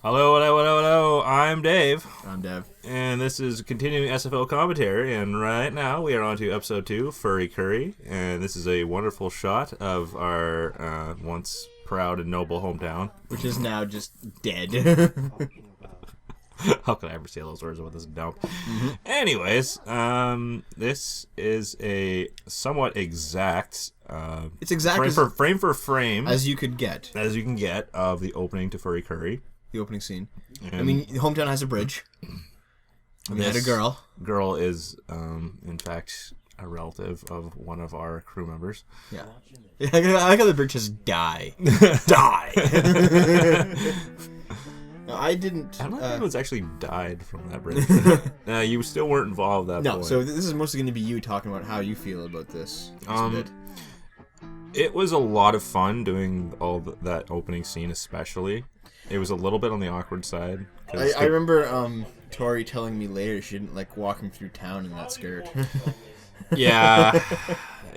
Hello, hello, hello, hello. I'm Dave, I'm Dev. and this is continuing SFO commentary. And right now we are on to episode 2, Furry Curry, and this is a wonderful shot of our once proud and noble hometown. Which is now just dead. How could I ever say those words with this dump? Anyways, this is a somewhat exact. It's exact frame for frame as you could get. as you can get of the opening to Furry Curry. The opening scene. And I mean, hometown has a bridge. And we had a girl. Girl is, in fact, a relative of one of our crew members. Yeah. I like how the bridge says die. Die! No, I didn't. I don't think anyone's actually died from that bridge. You still weren't involved at that No, point. so this is mostly going to be you talking about how you feel about this bit. It was a lot of fun doing all that opening scene, especially. It was a little bit on the awkward side. I remember Tori telling me later she didn't like walking through town in that skirt. Yeah,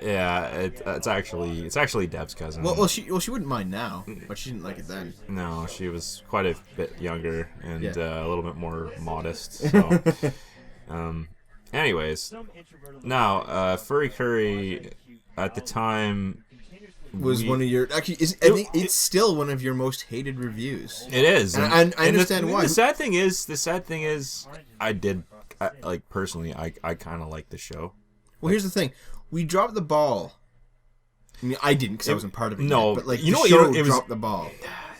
yeah. It's actually Deb's cousin. Well, she wouldn't mind now, but she didn't like it then. No, she was quite a bit younger and Yeah. a little bit more modest. So, anyways, now Furry Curry at the time Was one of your I think it's still one of your most hated reviews. It is, and I understand why. The sad thing is, I personally, I kind of like the show. Well, here's the thing: we dropped the ball. I mean, I didn't because I wasn't part of it. No, yet, but like you know the what, show it was- dropped the ball.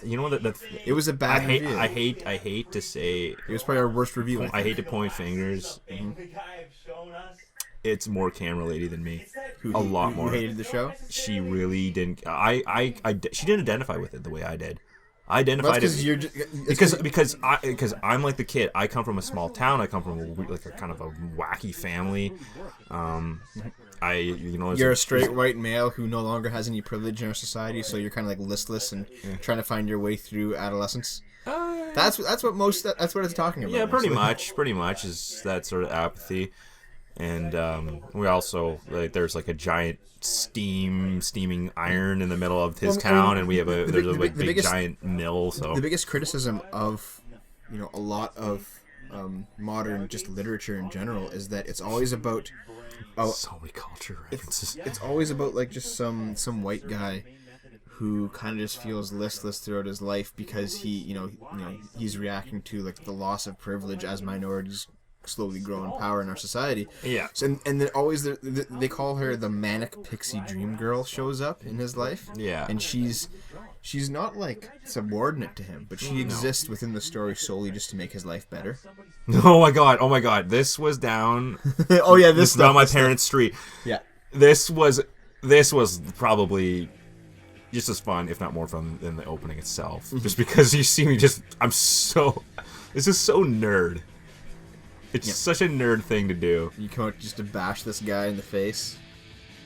You know that It was a bad review. I hate to say. It was probably our worst review. I hate to point fingers. It's more camera lady than me. A lot more. Who hated the show? She really didn't. She didn't identify with it the way I did. I identified That's it because I'm like the kid. I come from a small town. I come from a kind of a wacky family. You're a straight white male who no longer has any privilege in our society, so you're kind of like listless and trying to find your way through adolescence. That's what it's talking about. Yeah, pretty much is that sort of apathy. And we also there's like a giant steaming iron in the middle of his town, and we have there's a big giant mill. So the biggest criticism of a lot of modern just literature in general is that it's always about so many culture references. It's always about like just some white guy who kind of just feels listless throughout his life because he's reacting to like the loss of privilege as minorities slowly grow in power in our society. Yeah. So, and then always they call her the manic pixie dream girl shows up in his life. Yeah. And she's not like subordinate to him, but she exists within the story solely just to make his life better. Oh my god! This was down. Oh yeah, this is down my parents' street. Yeah. This was probably just as fun, if not more fun, than the opening itself. Just because you see me, this is so nerd. It's such a nerd thing to do. You come out just to bash this guy in the face,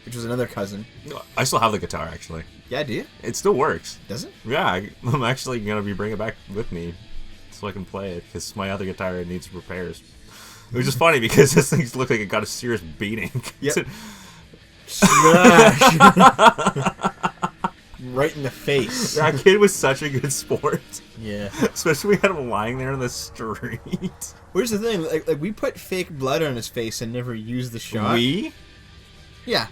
which was another cousin. I still have the guitar, actually. Yeah, do you? It still works. Does it? Yeah, I'm actually going to be bringing it back with me so I can play it, because my other guitar needs repairs. Which is funny, because this thing looked like it got a serious beating. Yep. Smash! Right in the face. That kid was such a good sport. Yeah. Especially we had him lying there in the street. Where's the thing? Like we put fake blood on his face and never used the shot. We? Yeah.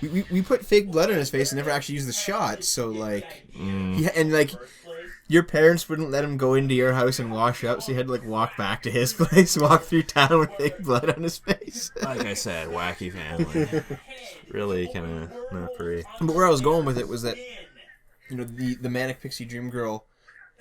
We put fake blood on his face and never actually used the shot. So like, and like, your parents wouldn't let him go into your house and wash up, so you had to like walk back to his place, walk through town with fake blood on his face. Like I said, wacky family. Really kind of not pretty. But where I was going with it was that, the manic pixie dream girl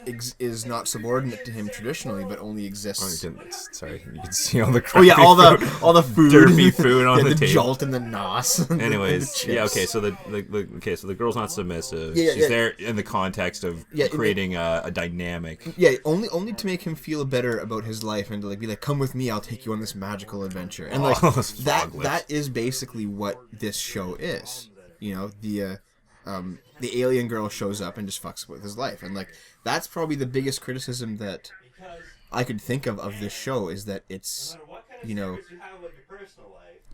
is not subordinate to him traditionally, but only exists. Sorry, you can see all the all the food, derpy food on the table, jolt and the nos. Anyways, okay, so the girl's not submissive. She's there in the context of creating a dynamic. Yeah, only to make him feel better about his life and to like be like, come with me, I'll take you on this magical adventure. And like that is basically what this show is. The alien girl shows up and just fucks with his life, and like that's probably the biggest criticism that I could think of this show is that it's,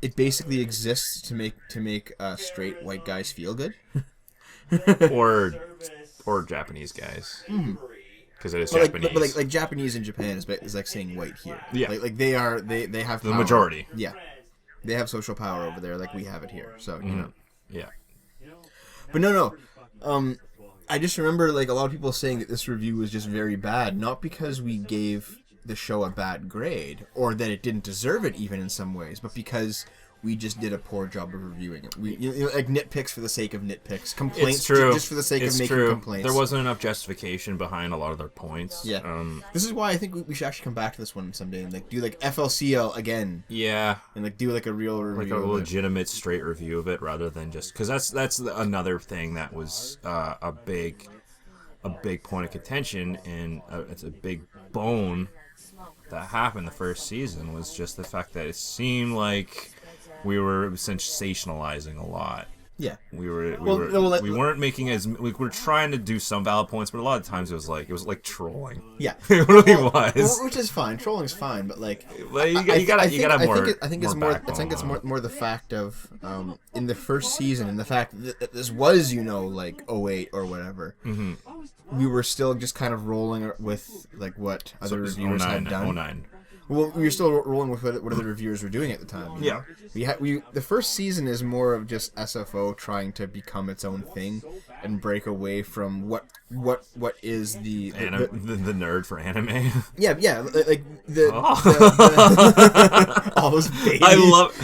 it basically exists to make straight white guys feel good. or Japanese guys. because it is But Japanese. like Japanese in Japan is like saying white here. Yeah. Like they have The power. majority. Yeah. They have social power over there, like we have it here. So you know. Yeah. But no. I just remember like a lot of people saying that this review was just very bad, not because we gave the show a bad grade or that it didn't deserve it even in some ways, but because we just did a poor job of reviewing it. We like nitpicks for the sake of nitpicks, complaints It's true. just for the sake it's of making true. complaints. There wasn't enough justification behind a lot of their points. Yeah. This is why I think we should actually come back to this one someday and like do like FLCL again. Yeah. And like do like a real review. Like a legitimate straight review of it rather than just because that's another thing that was a big point of contention, and it's a big bone that happened the first season was just the fact that it seemed like we were sensationalizing a lot. Yeah. We weren't making we were trying to do some valid points, but a lot of times it was like trolling. Yeah. It really was. Which is fine. Trolling's fine, but like you gotta more. I think it's more the fact of in the first season and the fact that this was like 08 or whatever. Mm-hmm. We were still just kind of rolling with like what other reviewers had done. 09. Well, we were still rolling with what other reviewers were doing at the time. You know? The first season is more of just SFO trying to become its own thing and break away from what is the nerd for anime. Yeah, like all those babies. I love.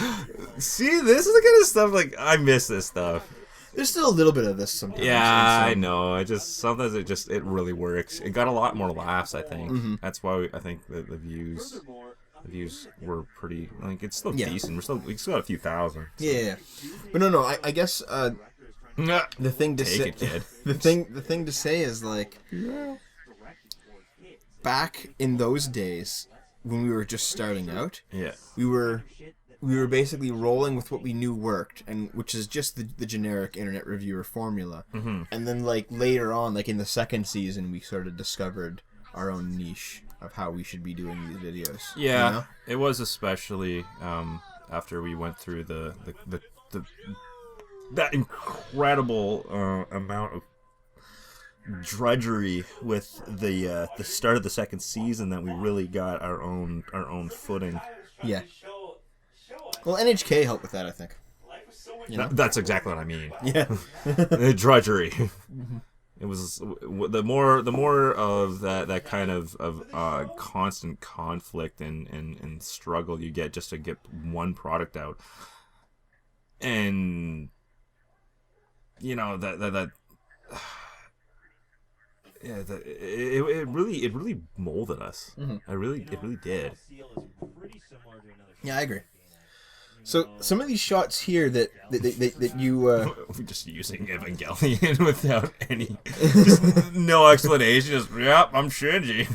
See, this is the kind of stuff like I miss this stuff. There's still a little bit of this sometimes. Yeah, I know. Sometimes it really works. It got a lot more laughs, I think. Mm-hmm. That's why I think the views were pretty. Like it's still decent. We still got a few thousand. So. Yeah. But no. I guess the thing to say, the thing to say is like, back in those days when we were just starting out. Yeah. We were basically rolling with what we knew worked, and which is just the generic internet reviewer formula. Mm-hmm. And then like later on, like in the second season, we sort of discovered our own niche of how we should be doing these videos. Yeah, you know? It was especially after we went through that incredible amount of drudgery with the start of the second season that we really got our own footing. Yeah. Well, NHK helped with that, I think. You know? That's exactly what I mean. Yeah. The drudgery. Mm-hmm. It was the more of that kind of constant conflict and struggle you get just to get one product out, and you know it really molded us. Mm-hmm. It really did. Yeah, I agree. So some of these shots here that you we're just using Evangelion without any no explanation. Just I'm Shinji.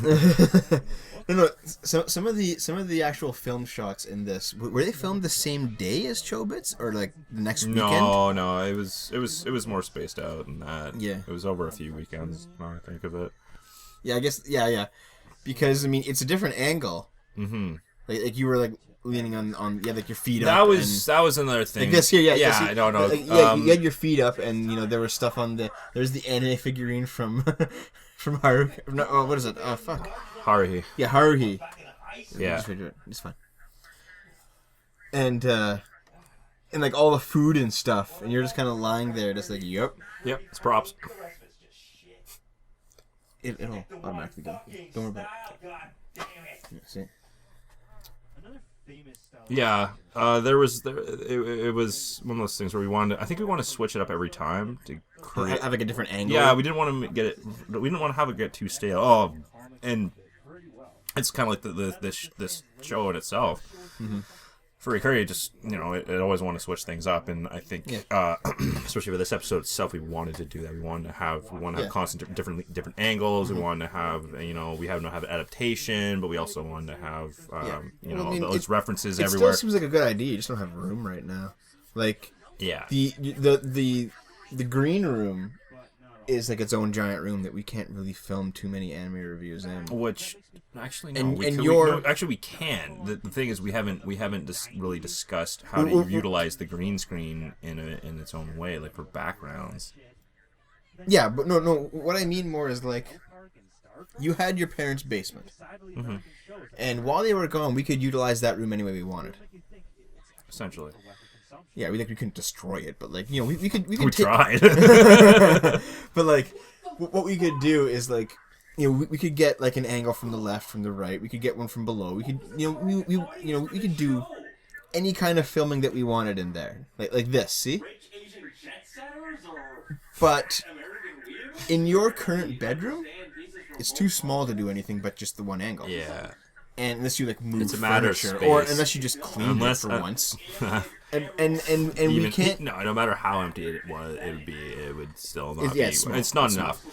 No. Some of the actual film shots in this were they filmed the same day as Chobits or like the next weekend? No. It was more spaced out than that. Yeah, it was over a few weekends. Now I think of it. Yeah, I guess. Yeah. Because I mean, it's a different angle. Mm-hmm. Like you were like leaning on like your feet that up. That was another thing. Like this here, yeah. I don't know. You had your feet up, and you know there was stuff on there's the anime figurine from Haru. No, what is it? Oh fuck. Haruhi. Yeah, Haruhi. Yeah. It's fine. And like all the food and stuff, and you're just kind of lying there, just like yep, it's props. It'll automatically go. Don't worry about it. Yeah, see. Yeah, it was one of those things where we wanted to switch it up every time to create have like a different angle. Yeah, we didn't want to we didn't want to have it get too stale. Oh, and it's kind of like this show in itself. Mm-hmm. For Ikari, just it always want to switch things up, and I think especially for this episode itself, we wanted to do that. We wanted to have constant different angles. Mm-hmm. We wanted to have we have adaptation, but we also wanted to have those references everywhere. It still seems like a good idea. You just don't have room right now. Like the green room is like its own giant room that we can't really film too many anime reviews in. Which actually we can. The thing is we haven't really discussed how to utilize the green screen in its own way, like for backgrounds. Yeah, but no. What I mean more is like You had your parents' basement. Mm-hmm. And while they were gone, we could utilize that room any way we wanted. Essentially. Yeah, we couldn't destroy it, but like, you know, we could We tried. But like, what we could do is like, you know, we could get like an angle from the left, from the right. We could get one from below. We could, you know, we could do any kind of filming that we wanted in there, like this. See? But in your current bedroom, it's too small to do anything but just the one angle. Yeah. And unless you like move it's a matter of furniture, space. or unless you just clean it for once. And we can't. No matter how empty it was, it would still not be. It's not enough.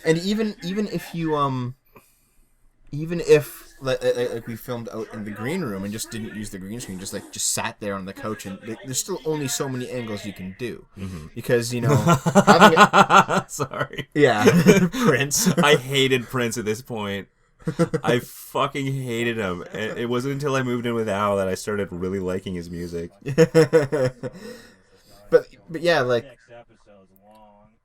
And even if you even if like we filmed out in the green room and just didn't use the green screen, just sat there on the couch, and there's still only so many angles you can do, because you know. Sorry. Yeah, Prince. I hated Prince at this point. I fucking hated him. It wasn't until I moved in with Al that I started really liking his music. but yeah, like,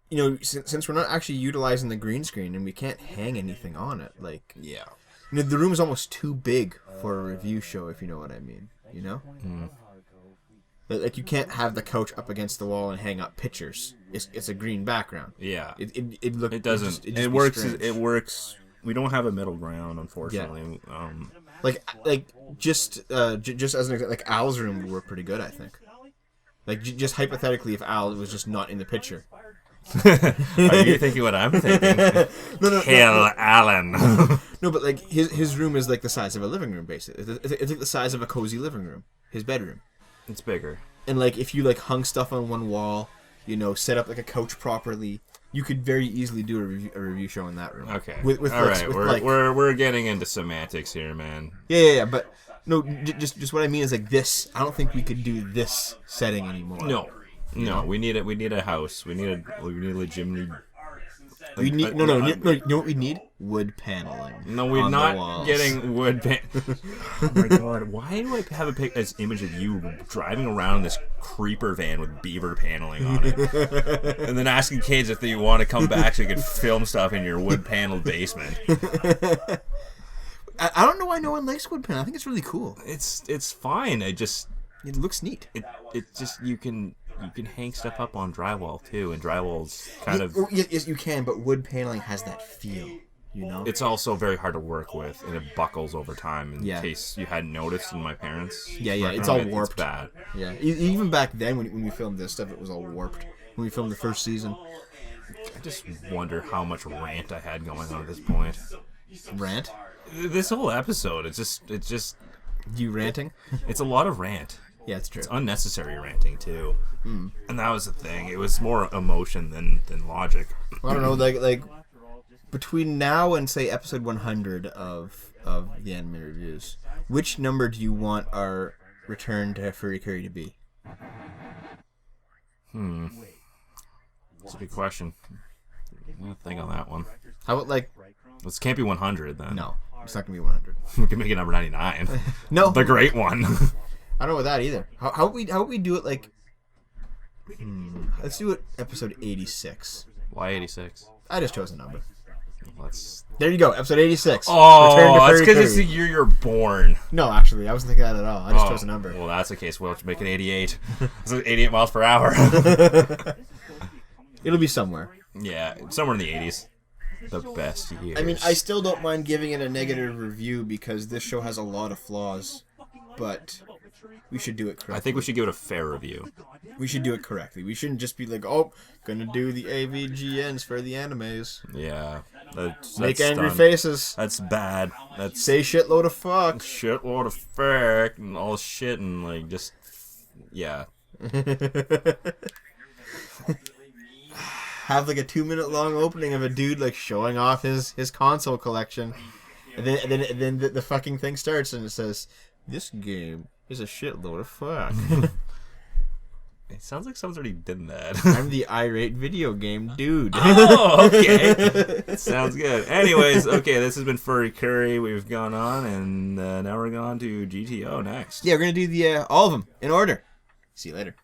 you know, since we're not actually utilizing the green screen and we can't hang anything on it, like, yeah, you know, the room is almost too big for a review show, if you know what I mean. You know, like you can't have the couch up against the wall and hang up pictures. It's a green background. Yeah, it doesn't. It works. It works. We don't have a middle ground, unfortunately. Yeah. Like just as an example, like Al's room would work pretty good, I think. Like just hypothetically, if Al was just not in the picture. Are you thinking what I'm thinking? No, Kill Alan. No, but like his room is like the size of a living room, basically. It's like the size of a cozy living room. His bedroom. It's bigger. And like if you like hung stuff on one wall, you know, set up like a couch properly, you could very easily do a review show in that room. Okay. All right. We're getting into semantics here, man. Yeah. But no, just what I mean is like this. I don't think we could do this setting anymore. No. We need it. We need a house. We need a legitimate. We need no. You know what we need? Wood paneling. No, we're not getting wood. Oh my god! Why do I have this image of you driving around in this creeper van with beaver paneling on it, and then asking kids if they want to come back so you can film stuff in your wood paneled basement? I don't know why no one likes wood panel. I think it's really cool. It's fine. It looks neat. It just you can hang stuff up on drywall too, and drywall's kind of. Yes, you can, but wood paneling has that feel, you know. It's also very hard to work with, and it buckles over time. In case you hadn't noticed, in my parents. Yeah, it's all warped. It's bad. Yeah, even back then when we filmed this stuff, it was all warped. When we filmed the first season. I just wonder how much rant I had going on at this point. Rant? This whole episode, it's just. You ranting? It's a lot of rant. Yeah, it's true. It's unnecessary ranting too, and that was the thing. It was more emotion than logic. I don't know, like between now and say episode 100 of the anime reviews, which number do you want our return to Furry Curry to be? That's a good question. I'm gonna think on that one. How about like? This can't be 100 then. No, it's not gonna be 100. We can make it number 99. No, the great one. I don't know about that either. How would we do it like? Let's do it episode 86. Why 86? I just chose a number. There you go, episode 86. Oh, that's because it's the year you're born. No, actually, I wasn't thinking that at all. I just chose a number. Well, that's the case. We'll have to make it 88. It's 88 miles per hour. It'll be somewhere. Yeah, somewhere in the 80s. The best years. I mean, I still don't mind giving it a negative review because this show has a lot of flaws, but we should do it correctly. I think we should give it a fair review. We should do it correctly. We shouldn't just be like, oh, gonna do the AVGNs for the animes. Yeah. That's Make angry faces. That's bad. Say shitload of fuck. Shitload of fuck and all shit and like just, yeah. Have like a 2-minute long opening of a dude like showing off his console collection, and then the fucking thing starts and it says, "This game is a shitload of fuck." It sounds like someone's already done that. I'm the irate video game dude. Oh, okay. Sounds good. Anyways, okay, this has been Furry Curry. We've gone on, and now we're going to GTO next. Yeah, we're gonna do the all of them in order. See you later.